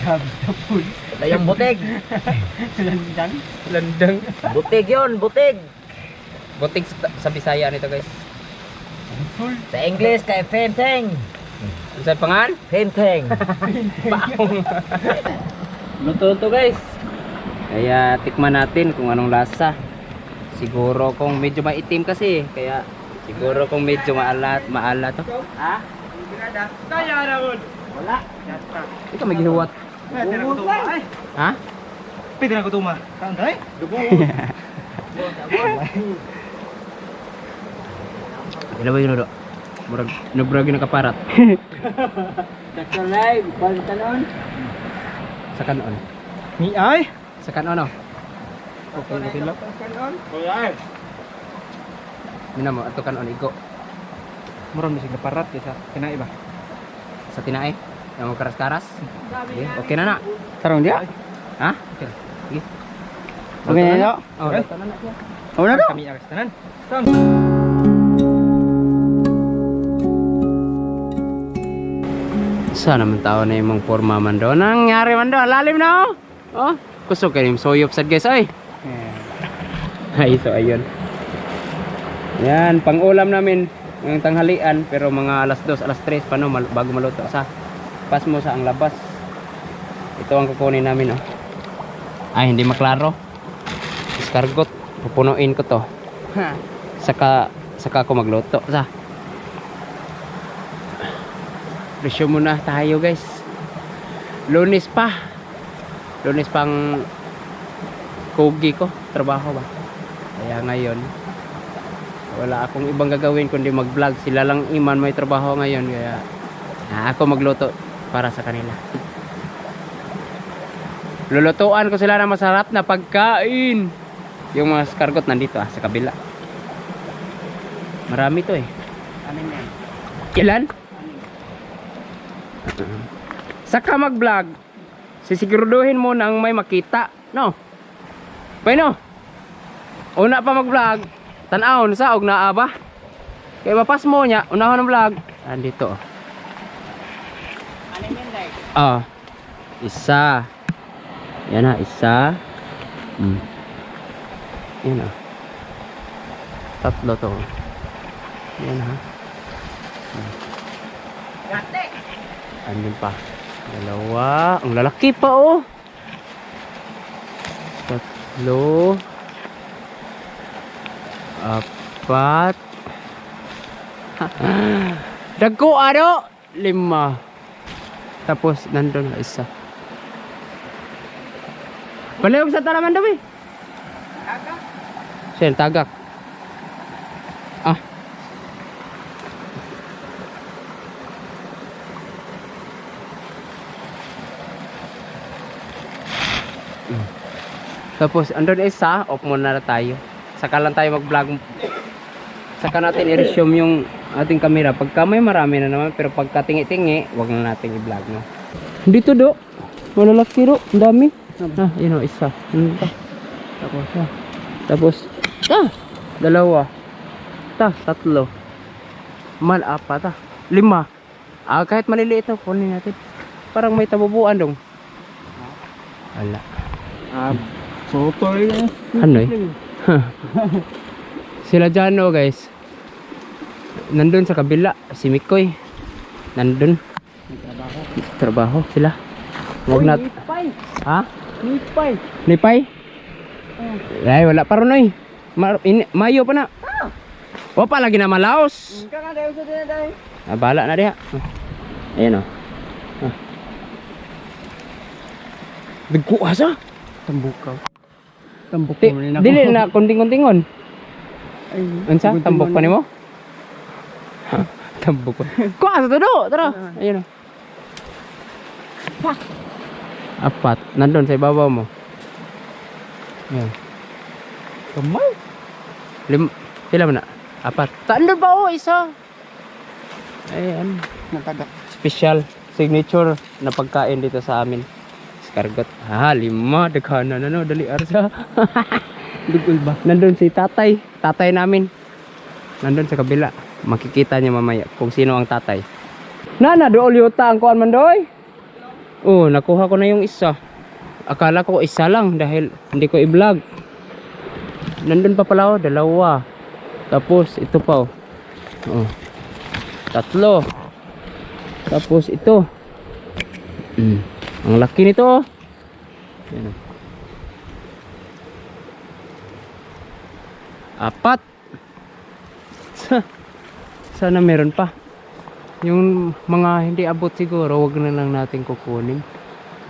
Sabi na po. Layong butig. Landang. Landang. Butig yun, butig. Butig sa Bisaya nito guys. Full. Sa English kay Fenteng. Ano sa pangalan? Fenteng. Paong. Luto to guys. Kaya tikman natin kung anong lasa. Siguro kung medyo maitim kasi, kaya siguro kung medyo maalat to. Ha? Kaya naman. Wala. Ikaw may gihuwat. Pwede na ko tuma. Ay. Ha? Pwede na ko tuma. Kanday? Kailan ba yun, Odo? Murag, nabragi na kaparat. Dr. Live, pantalon. Sa kanon. Ni ay. Sa kanon, no? Okay na sila. Mina mo, ato kanon, igo. Muram na sila parat sa kinai ba? Sa tinae. Yang mo karas-karas. Okay na na. Tarong dia. Ha? Okay. Sige. Okay na daw. Oh, luto na na siya. Oh na daw. Kami aras tanan. Sana naman tao na yung mga forma man doon. Nangyari man doon. Lalim na oh. Oh, kusog kayo yung soyop sad guys ay. Ay, so ayun. Yan, pang ulam namin ng tanghalian pero mga alas 2, alas 3 pa no bago maluto sa pas mo sa ang labas. Ito ang kukunin namin oh. Ay, hindi maklaro. Iskargot, pupunuin ko to. Saka ako magluto sa. Presyo muna tayo guys. Lunes pang kugi ko, trabaho ba. Kaya ngayon wala akong ibang gagawin kundi mag vlog. Sila lang iman may trabaho ngayon. Kaya ako magluto para sa kanila. Lulutuan ko sila ng masarap na pagkain. Yung mga skargot nandito sa kabila. Marami to eh. Anin yan. Ilan? Saka mag vlog sisiguraduhin mo nang may makita no? Pay no? Una pa mag vlog tan-aw sa og naa ba? Kaya mapas mo nya unahon ng vlog andito oh. Anin yan dai. Isa yan ha, isa yan ha, tatlo to yan ha. Gate. Andun pa. Dalawa. Ang lalaki pa oh. Tatlo. Apat. Dagko ano? 5. Tapos nandun na isa. Palayog sa taraman daw eh. Tagak. Siya tagak. Tapos andun isa, off muna na tayo. Saka lang tayo mag-vlog. Saka natin i-resume yung ating camera. Pagka may marami na naman, pero pagka tingi-tingi, wag na natin i-vlog no. Dito do. Malalaki do, ang dami. Yun o, isa. Tapos, dalawa. Tatlo. Apat 5. Kahit maliliit na, kunin natin. Parang may tabubuan dong. Wala. Sotoy na. Ano eh? Sila dyan oh guys. Nandun sa kabila. Si Mikoy. Nandun. Trabaho sila. Huwag nat. Ha? Nipay? Ay wala pa ron oy. Mayo pa na. O pa lagi na malaos. Bala na diha. Ayan oh. Bigko asa? Tambukaw. Tambok Di, dili na kunting-kuntingon. Unsa? Tambok pa nimo? Tambok pa. Ko asa to do? Tara. Ayun oh. Apat. Nandun sa ibabaw mo. Ayan. Kamay. Pila mo na? Apat. Nandun pa oh, isa. Ayan. Natagak. Special signature na pagkain dito sa amin. Kargot. 5. Daghanan na no. Dali arsa. Dugol ba? Nandun si tatay. Tatay namin. Nandun sa kabila. Makikita niya mamaya kung sino ang tatay. Nana, dool yuta ang kuan man doy. Oh, nakuha ko na yung isa. Akala ko isa lang dahil hindi ko i-vlog. Nandun pa pala oh, dalawa. Tapos ito pa oh. Oh. Tatlo. Tapos ito. Ang laki nito oh. Yan oh. Apat. Sana meron pa. Yung mga hindi abot siguro, wag na lang natin kukunin.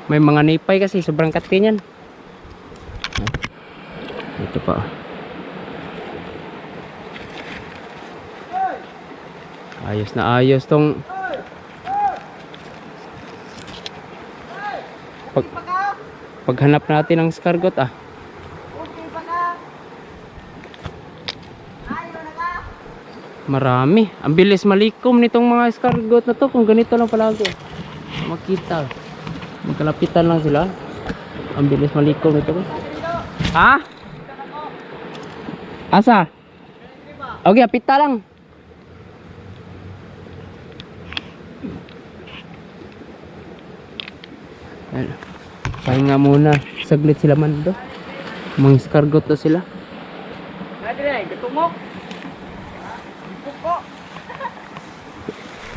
May mga nipay kasi sobrang kati niyan. Ito pa. Ayos na ayos tong paghanap natin ng escargot ah. Marami. Ang bilis malikom nitong mga escargot na to kung ganito lang palagi. Makita. Magkalapitan lang sila. Ang bilis malikom nito. Ha? Asa? Okay, pita lang. Pahinga muna. Saglit sila man do. Mga escargot to sila.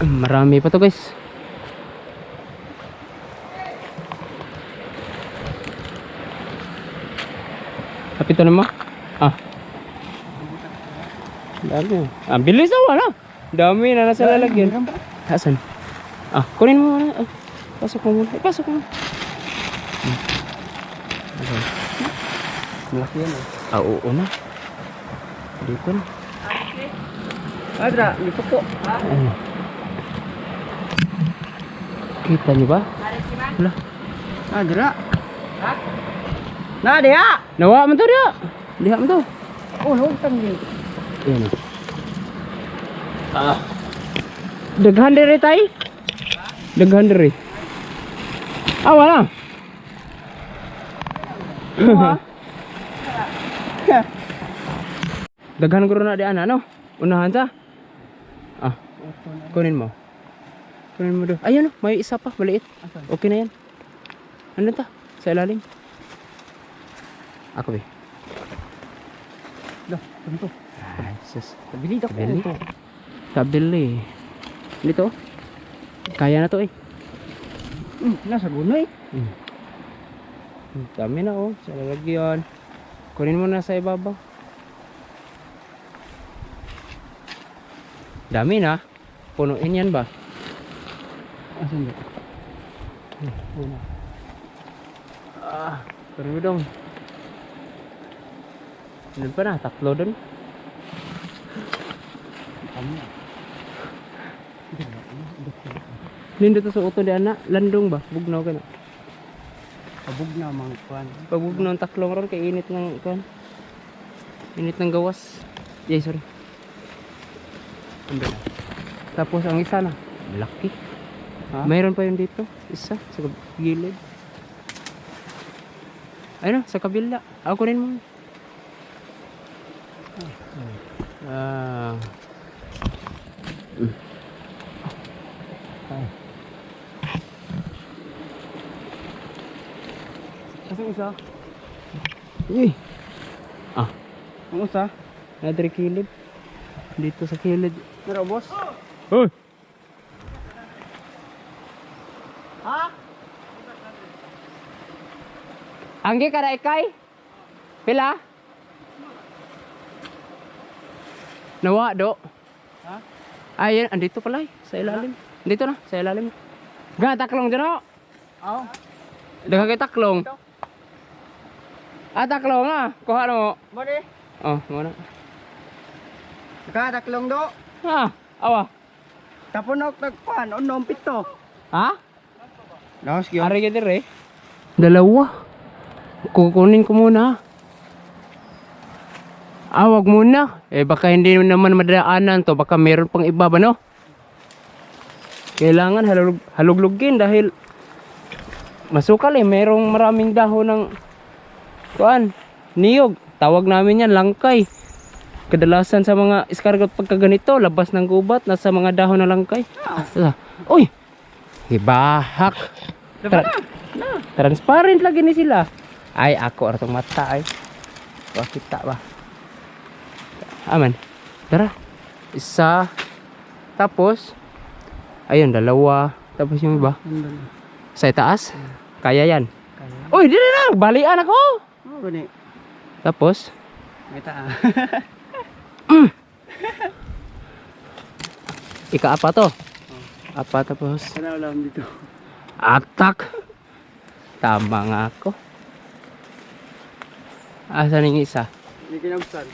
Marami pa to guys. Kapito na mo? Ah. Dami. Ah, bilis na wala. Dami na nasa lalagyan. Hasan? Ah, kunin mo muna. Ah, pasok mo muna. Pasok mo. Okay. Malaki yan eh. Ah, oo na. Dito na. Adra, dito po. Kita niyo ba? Wala. Adra. Na dia. Nawa man to dia. Diha man to. Oh, lutang din. Ayan. Ah. Daghan diri tay. Daghan diri. Ah, wala. Daghan guro na di ana no. Unahan ta. Ah. Kunin mo. Kunin mo do. Ayun, may isa pa, maliit. Okay na yan. Ano ta? Sa ilalim. Ako ba? Dah, ganito. Ay, sus. Tabili ako Tabili? ito. Tabili. Dito. Kaya na to eh. Nasa gunay. Dami na oh. Sa lalagyan. Kunin mo na sa ibabaw. Dami na. Punuin yan ba? Asan ba? Ah, pero dong. Doon pa na, tatlo doon. Lindo to sa uto di anak, landong ba? Bugnaw ka na. Kabog na mga kwan. Pabugnaw ang taklong ron kay init ng kan. Init ng gawas. Yay, sorry. Ando na. Tapos ang isa na, malaki. Ha? Mayroon pa yun dito, isa sa gilid. Ayun, sa kabila. Ako rin mo. Ah. Asan isa? Uy. Ah, Ang usa? nadri kilid. Dito sa kilid. Pero boss. Hoy. Ha? Anggi ka na ikay? Pila? Nawa do. Ha? Ayun, andito pala eh, sa ilalim. Dito na, sa ilalim. Ga taklong dyan o. Aw. Daga kay taklong. Ah, taklong ah. Kuha mo. Mari. Oh, muna. Nakataklong do. Ah, awa. Tapon ako nagpan. Unom pito. Ha? Laos kyo. Ari ka dire. Dalawa. Kukunin ko muna. Ah, wag muna. Eh, baka hindi naman madaanan to. Baka meron pang iba ba, no? Kailangan haluglugin dahil masukal eh. Merong maraming dahon ng kuan, niyog. Tawag namin yan, langkay. Kadalasan sa mga escargot pagka ganito, labas ng gubat, nasa mga dahon ng langkay. Uy! Ibahak. Transparent lagi ni sila. Ay, ako atong mata ay. Kita ba? Aman. Tara. Isa. Tapos ayun, dalawa. Tapos yung iba. Sa itaas. Kaya yan. Uy, dili na. Balian ako. Oh, gani. Tapos May taa. ika-apa to. Apa tapos Sana alam dito. atak. Tama nga ako. Asan yung isa? Hindi kinabsan.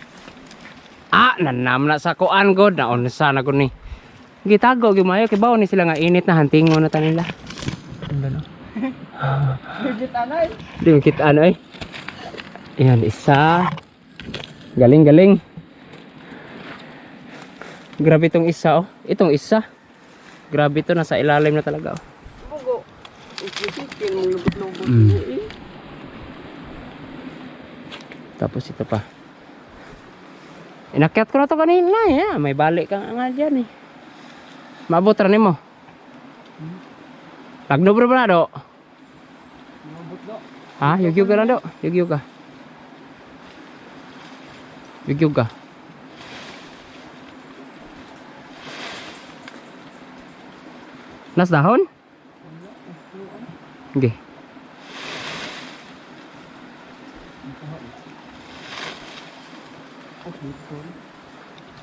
Nanam na sa kuan god na onsa na ko ni. Gitago gimayo kay bawo ni sila nga init na hantingon na ta nila. Ano? Legit anay. Di kita ano eh. Ayan, isa. Galing, galing. Grabe itong isa oh. Itong isa. Grabe ito, nasa ilalim na talaga oh. Bugo. Ikikin mong lubot-lubot. Tapos ito pa. Inakyat ko na to kanina eh. May balik ka nga dyan eh. Maabot rin mo. Lagno bro na do. Ha? Yugyug ka na do. Yugyug ka. Yugyug ka. Nas dahon? Okay.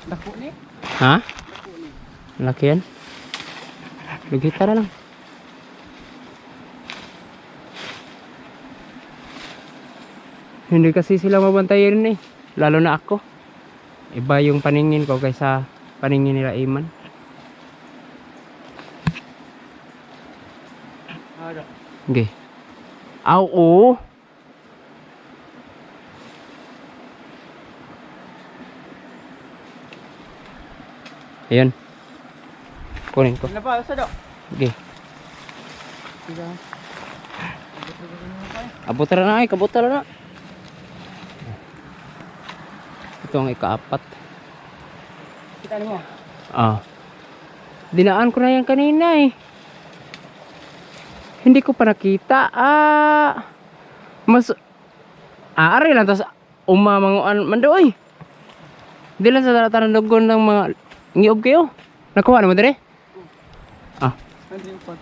Dako ni. Ha? Laki yan. Lugita na lang. Hindi kasi sila mabantayin eh. Lalo na ako. Iba yung paningin ko kaysa paningin nila Iman. Ada. Okay. Aw, oo. Ayan. Kunin ko. Ano pa sa do? Okay. Abutan na ay, kabutan na. Ito ang ika-4. Kita mo. Dinaan ko na yan kanina eh. Hindi ko pa nakita. Mas ari lang tas umamanguan mandoy. Di lang sa taratanan dugon ng mga ngiob kayo. Nakuha naman dire? Nandiyo pa.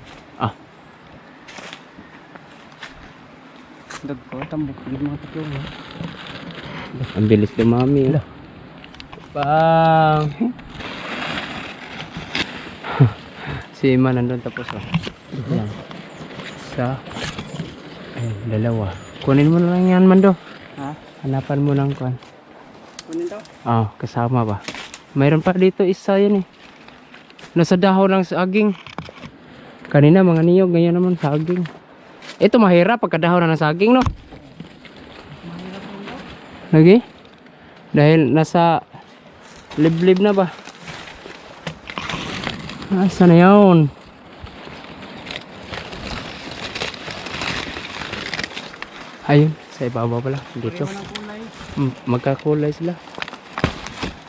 Dagko tambok ng mga takyo. Ang bilis dumami. Bang. Si Iman nandun tapos oh. Yan. Isa. Ayun, dalawa. Kunin mo na lang yan, Mando. Ha? Hanapan mo lang kuan. Kunin daw. Kasama ba? Mayroon pa dito isa yan eh. Nasa dahon ng saging. Kanina mga niyog, ngayon naman saging. Ito mahirap pagkadahon na ng saging, no? Lagi? Dahil nasa liblib na ba? Asa na yun? Ayun, sa ibabaw pala. Dito. Magkakulay sila.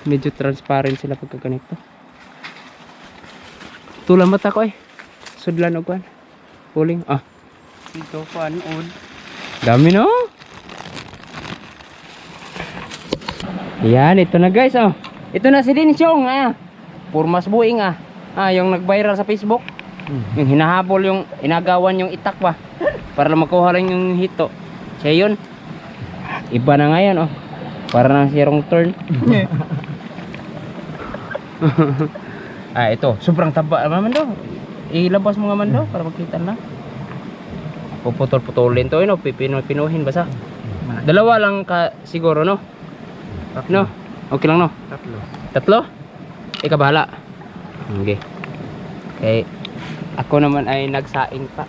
Medyo transparent sila pagka ganito. Tulang mata ko eh. Sudlan o kuan. Puling. Dito pan on. Dami no? Yan, ito na guys oh. Ito na si Dinsyong Purmas buing yung nag-viral sa Facebook. Yung hinahabol yung inagawan yung itak ba. Para lang makuha lang yung hito. Siya yun. Iba na ngayon oh. Para nang si wrong turn. Ito, sobrang taba naman daw. Ilabas mo naman daw para makita na. Puputol-putulin to, pinuhin basa. Dalawa lang ka siguro, no? No? Okay lang, no? Tatlo? Ikaw bahala. Okay. Okay. Ako naman ay nagsaing pa.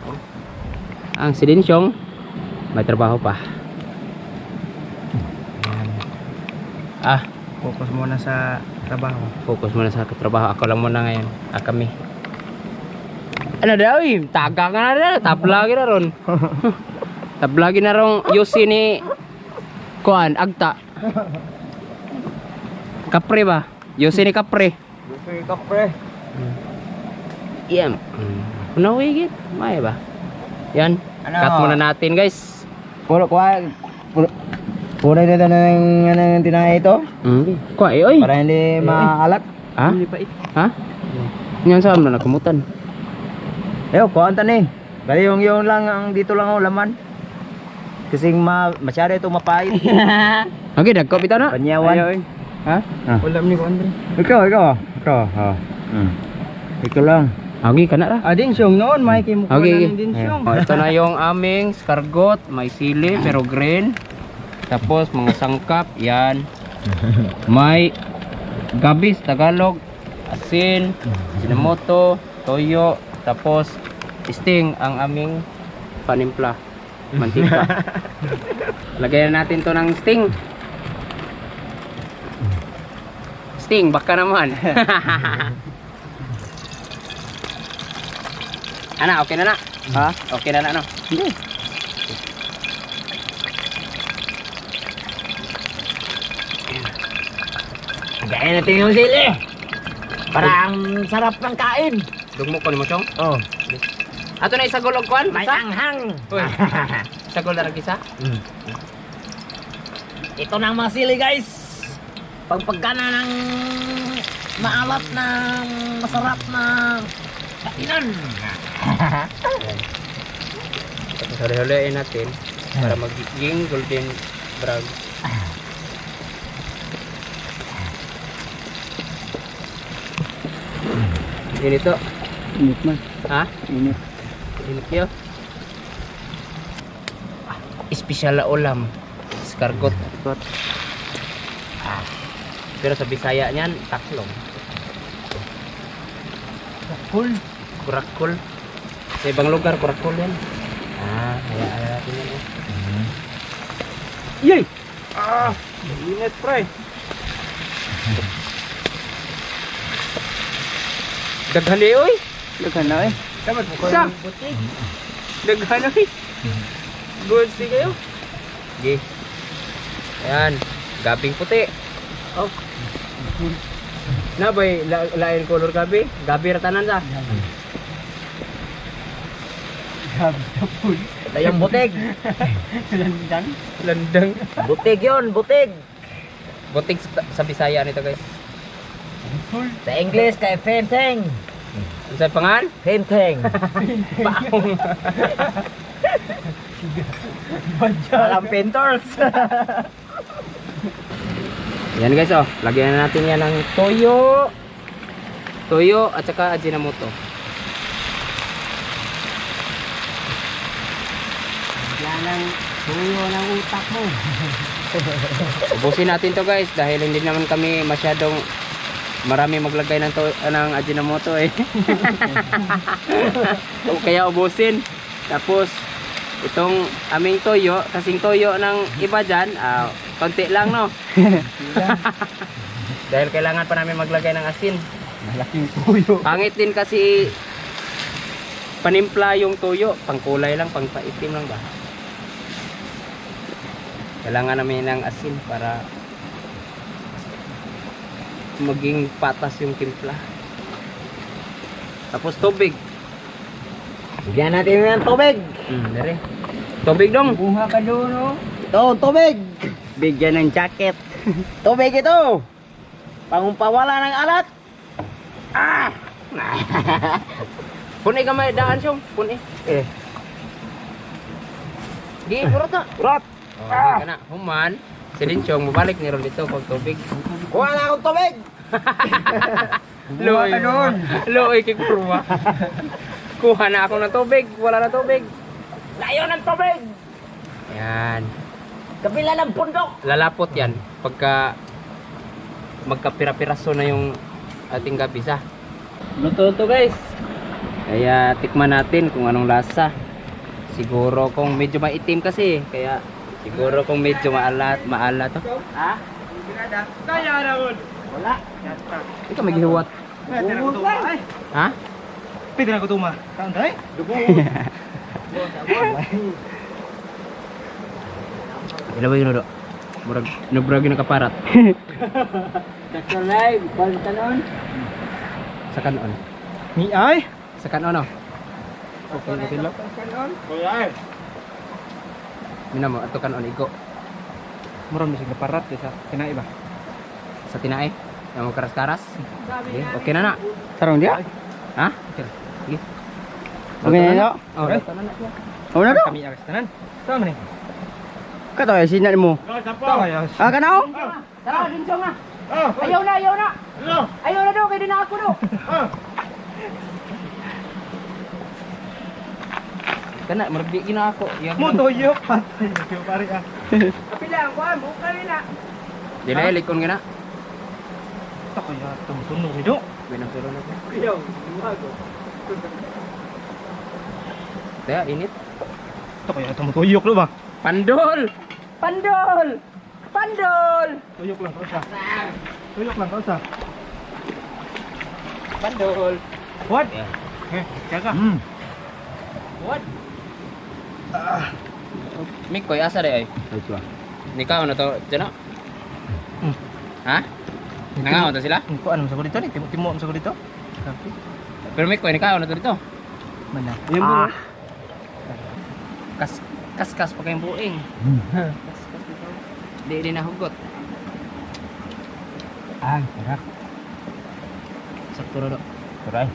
Ang si Dinsyong may trabaho pa. Focus muna sa trabaho. Focus muna sa trabaho. Ako lang muna ngayon. Kami. Ano daw eh? Taga ka na rin. Tablagi na ron. Tablagi na ron. Yusi ni Kuan, Agta. Kapre ba? Yusi ni Kapre. Yusi Kapre. Iyam. Unawigit. May ba? Yan. Ano? Cut muna natin guys. Puro nito ng tinay ito. Kuha oy. Para hindi maalat. Ha? Hindi pa it. Ha? Yan saan na nakumutan. Kuhaan ta ni. Bali yung lang ang dito lang ang laman. Kasi masyado ito mapait. Okay, dagko bitaw na. Panyawan. Ayaw eh. Ha? Ulam ni ko Andre. Ikaw. Ikaw lang. Okay, kana ra. Din siyong noon, may kimukuha Okay. na din siyong. Ito na yung aming escargot, may sili pero green. Tapos mga sangkap, yan. May gabis Tagalog, asin, sinamoto, toyo, tapos sting ang aming panimpla. Mantika. Lagyan na natin to ng sting. Sting, baka naman. Ana, okay na na. Ha? Okay na na, no? Hindi. Gaya natin yung sili. Para ang sarap ng kain. Dugmo ko ni mo siyong. Oh. Ato na isagol og kwan? May Isa? anghang. Uy. Isagol na rag isa? Ito na ang mga sili guys. Pagpagkana ng maalat na masarap na kainan. Tapos huli-huliin natin para magiging golden brown. Init to. Init man. Ha? Init. Init yun. Espesyal na ulam. Escargot. Pero sa Bisaya niyan, taklong. Cool. Kurakul. Sa ibang lugar, kurakul yan. Hayaan natin yan. Yay! Init pre. Daghan eh, oy. Daghan na eh. Dapat mo Sa? butik. Daghan eh. Good see kayo. Okay. Ayan. Gabing puti. Oh. Na bay, lain color gabi. Gabi ratanan sa. Gabi na po. Ito yung butig. Landang. Landang. Butig yun, butig. Butik sa Bisaya nito guys. Sa English kay Fenteng. Ano sa pangan? Fenteng. Baong. Alam painters. Yan guys oh. Lagyan na natin yan ng toyo. Toyo at saka ajinomoto. Yan ang suyo ng utak mo. Ubusin natin to guys dahil hindi naman kami masyadong marami maglagay ng ng ajinomoto eh. Kaya ubusin. Tapos itong aming toyo, kasing toyo ng iba dyan, konti lang no. Dahil kailangan pa namin maglagay ng asin. Malaking tuyo. Pangit din kasi panimpla yung toyo, pangkulay lang, pangpaitim lang ba. Kailangan namin ng asin para maging patas yung timpla. Tapos tubig. Bigyan natin ng tubig. Dari. Tubig dong. Buha ka doon oh. Ito, tubig. Bigyan ng jacket. Tubig ito. Pangumpawala ng alat. Punay ka may daan siyong. Punay. Di, kurot na. Kurot. Hindi ka na. Human. Si Dinsyong, mabalik ni Ron dito pag tubig. Kuha na akong tubig. Buha ka doon. Loy, kikruwa. Kuha na ako ng tubig. Wala na tubig. Layo ng tubig. Yan. Kabila ng pundok. Lalapot yan. Pagka magkapira-piraso na yung ating gabisa. Luto to guys. Kaya tikman natin kung anong lasa. Siguro kung medyo maitim kasi. Kaya siguro kung medyo maalat to. Ha? Kaya na mo. Wala. Ikaw may gihuwat. Pwede na ko tuma. Ay. Ha? Pwede na ko tuma. Kaon tayo? Dugo. Ilaw yun do. Murag nabrag na kaparat. Dr. Live, pantalon. Sa kanon. Ni ay. Sa kanon no. Okay, tilok. Kuya. Minamo ato kanon igo Muram bisig parat sa kinai ba? sa tinae. Yang mau karas-karas. Okay na na. Sarong dia? Ha? Okay. Okay na na. Oh, Okay. dato na na siya. Oh na do. Kami akas tanan. Tama ni. Kato ay sinat mo. Tama ya. Ah, kanao? Tara, dinsong na. Oh. Ayaw na, ayaw na. Hello. Ayaw na daw, kaya din na ako do. Oh. Kana, maragdi gina ako. Mo toyo patay yung pare ah. Kapila ang kuan, buka rin na. Dili, likon gina. Tako ya tumutunog ni do. Binang suro na ko. Kuya, umago. Kaya, init. Tako ya tumutuyok lo ba? Pandol! Pandol! Pandol! Tuyok lang ka sa. Tuyok lang ka sa. Pandol! What? Eh, jaga. What? Mikoy, asa rin ay? Ito ah. Nikaw na to, dyan na? Hmm. Ha? Nangaw to sila? Ko ano sa dito ni? Timo sa dito? Sabi. Pero Mikoy, nikaw na to dito? Mana? Ah. Kas-kas pa kayong buing. Kas-kas dito. Di nahugot. Ah, sarap. Sakto na do. Turay.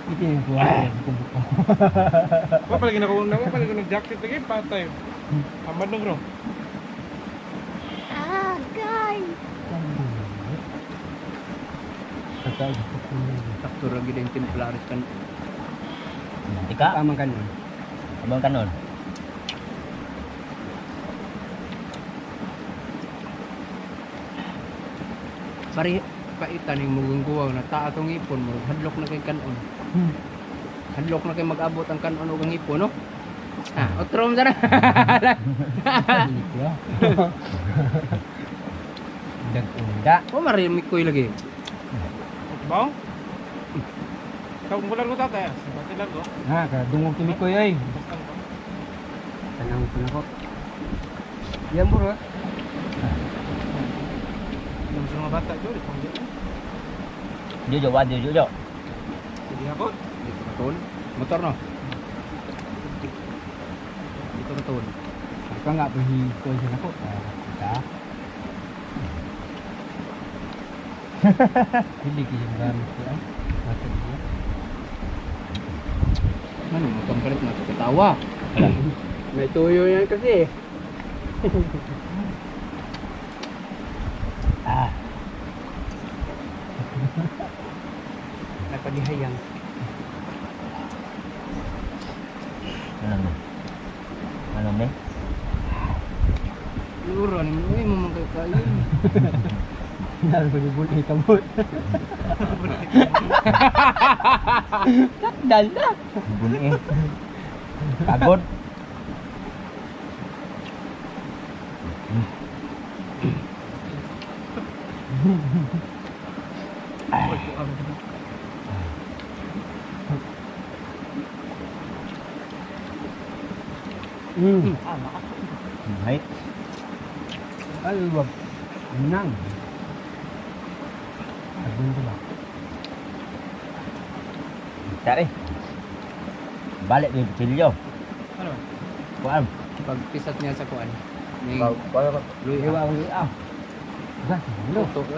Ito yung buhay. Wa palagi na ko nag-jacket lagi patay. Amad na bro. Sakto ra gid ang templaris kan. Ika? Amang kanon. Abang kanon. Pare kaitan yung mugungguwang na taa tong ipon mo hadlok na kay kanon. Hadlok na kay mag-abot ang kanon ug ang ipon no. Ah, otrom sana. Dag-unda. O mari Mikoy lagi. Bang? Kau mulan ko tatay. Bati lang ko. Ha, kadungog kami ko yoy. Tanang ko. Yan bro. Yung sa mga bata jud pang Jojo, wad jojo. Sige ako. Dito katon. Motor no. Dito katon. Ka nga pahi ko sa nako. Ta. Hindi ki yung gamit ko ay. Mata niya. Ano mo kang palit na katawa. May tuyo yan kasi. Ah, Napadihayang. ano mo? Ano mo? Luro ni mo mo magkakain. Naro ko yung bulay kamot. Sakdal na. Bulay. Pagod. Right. Ay, wag. Nang. Abun ko ba? Tari. Balik di Cilio. Ano? Kuan. Pagpisat niya sa kuan. May Kau luy ewa ko ah. Ba, lo. Koto ko.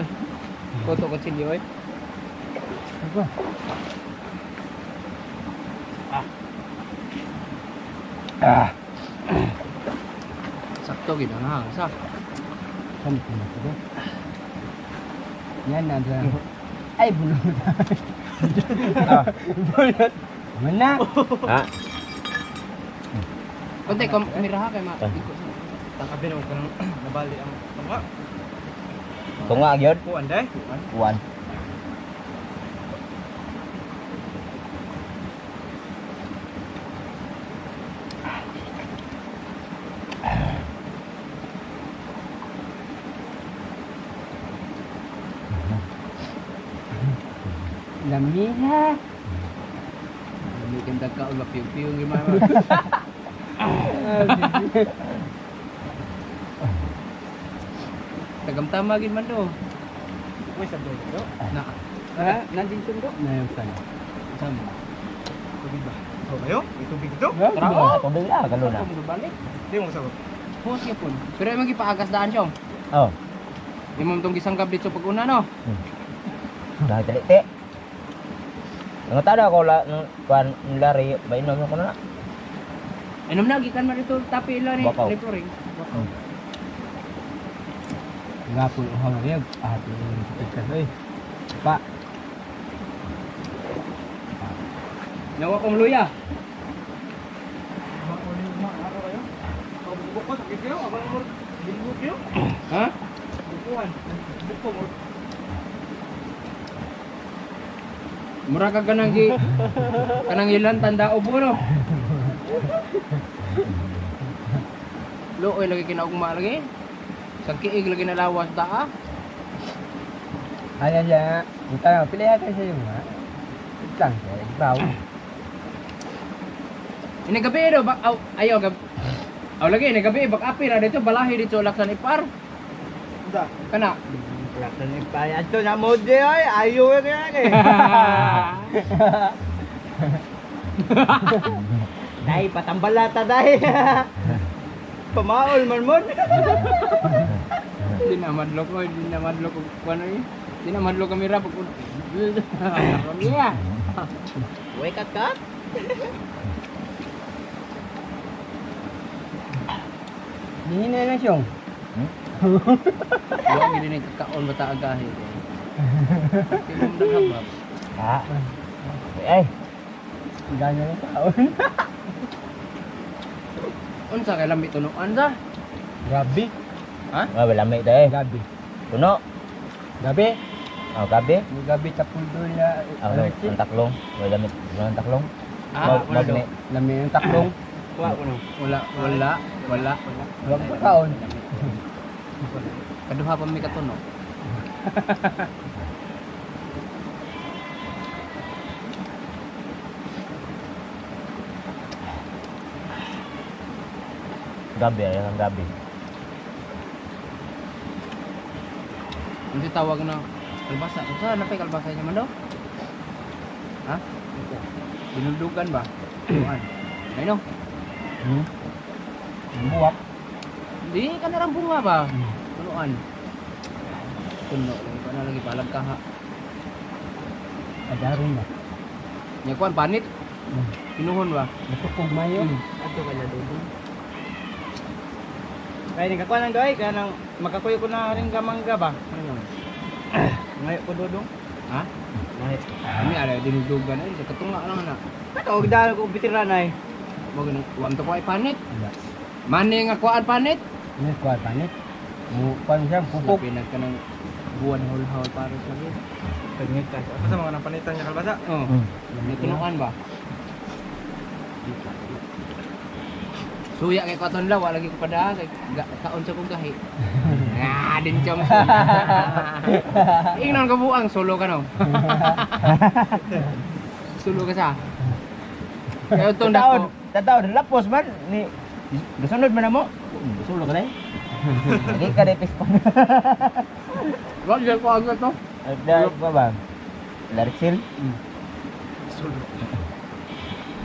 Koto ko silyo eh. Apa? Ah. Sakto gid na sa. Kan ko. Yan na dyan. Ay, bulot. Bulot. Mana? Ha? Konti kom miraha kay ma. Takabi na ko nang nabali ang tunga. Tunga gyud. Kuan day. Kuan. Lamina. May ganda ka ulo piu-piu ng mama. Tagamtama gid man do. Uy sa do. Na. Ha? Nandin tundo. Na yung sana. Sama. Tubig ba? Oh, kayo? May tubig ito? Tara oh. Tubig na, galo na. Balik. Hindi mo sabot. Hus ya pun. Pero emang gipaagas daan siya. Oh. Imong tong gisanggab dito pag-una no. Dah telite. Ang tada ko la kuan lari ba inom ko na. Inom na gikan man dito tapi ila ni Bakaw. lipuring. Nga po ang hangariag. Ate yung ikan. Ay. Pa. Nawa kong luya. Bukod, sakit kayo? Abang mo, bilbog kayo? Ha? Bukuan. Bukod mo. Mura ka kanang kanang ilan tanda ubo no. Lo oy lagi kinaugma lagi. Sa kiig lagi na lawas daa. Ano siya? Kita nga. Pilihan kayo sa iyo nga. Itlang siya. Ibaw. Ini gabi do bak ayo gab. Aw lagi ini gabi bak api na dito balahi dito laksan ipar. Da. Kana. Laksan yung paya. Ito na mo di ay. Ayaw yung yan eh. Dahil patambalata dahil. Pamaol man mo. Di na madlo ko, di na madlo ko kuno eh. Di na madlo kamera pag. Iya. Wake up ka? Dingin na lang siyong. Wa gid ni kakaon bata agahe. Kimom naghabab. Ha. Eh, Ganyan lang taon. Unsa kay lambi tunuan sa? Gabi. nga wala may dai. Gabi. Tuno. Gabi. Oh, gabi. May gabi tapul doon na. Ang taklong. Wala may ang taklong. Ah, wala do. Lami ng taklong. Wa kuno. Wala. Huwag pa taon. Kaduha pa mi katuno. Gabi ay ang gabi. Unsa tawag na kalbasa? Unsa na pay kalbasa niya man daw? Ha? Dinuldugan ba? Tuan. Ay no. Buwak. Di ka na lang bunga ba? Tunuan. Tuno lang ko na lagi palag ka ha. Adaron na. Nya kuan panit. Pinuhon ba? Masukog mayo. Ato kaya doon. Kaya nang kakuha ng doy. Kaya nang makakuyo ko na rin gamangga ba? Ano? Ngayon ko dodong. Ha? Ngayon. Kami ada dinuldugan ay katunga lang na. Ito, dahil ko bitiran ay. Wag na wa to ko ay panit. Mani nga kuan panit. Ini kuat panit. Mupan siya, pupuk. Pinag ka ng buwan hol-hol para sa gid. Pagngit ka. Apa sa mga napanitan niya kalbasa? Oh. May tunuan ba? Suya kay katon law lagi ko pada kay kaon sa kong gahi. Ah, din chom. Ingnon ka buang solo ka no. Solo ka sa. Kaya itong dako. Tataon lapos man ni gasunod man mo. Gusto ka dai. Lagi ka dai pispon. Wag jud ko agad to. Ada pa ba? Larsil. Sulo.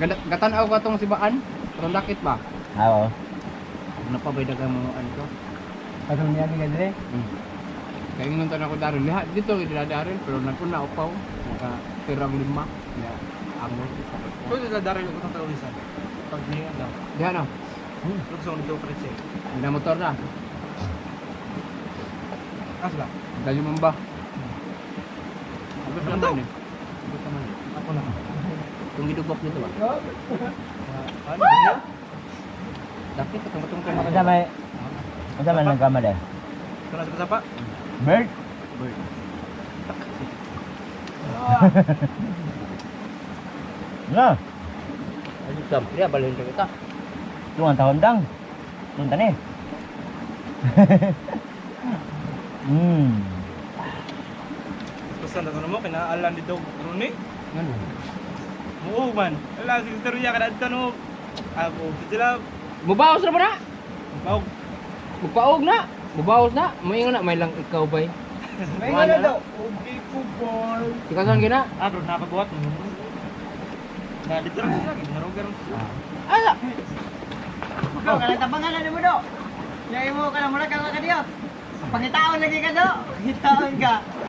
Gatan-aw ka tong sibaan. Karon dakit ba? Oo. Napabay dagang mga ano to. Atong niya ni gadre. Kaya ingnon tan ako daron lihat dito gidadarin pero nagkuna upaw maka tirang 5 ya amo Kung sa darin ko tang taon isa. Pag niya daw. diha na Look sa nito pretse. na motor na Asla. dali man ba Ano naman to? eh Abot naman eh. Ako na. Itong gidugok nito ba Ano niya? dakit katong kan Ano may Ano man ang kama dai? Kana sa sapa? Bird. Na, ay sampri balhin ka kita tungan tahun dang. Tuntan ni. Basta na mo kinaalan dito Runi. ngano Muog man. Ala si istorya kada dito no. Ako sila mubawas na ba na baog. mupaog na mubawas na moingon na may lang ikaw bay May Ano nga na? daw. Okay ko boy. ikasan gina Ah, bro, nakakabuhat. Na dito rin sila, ginarugar rin sila. Ala! Ikaw, kanang tabangan na mo do. Yang mo ka na muna ka diyo. Pangitaon lagi ka do. Pangitaon ka.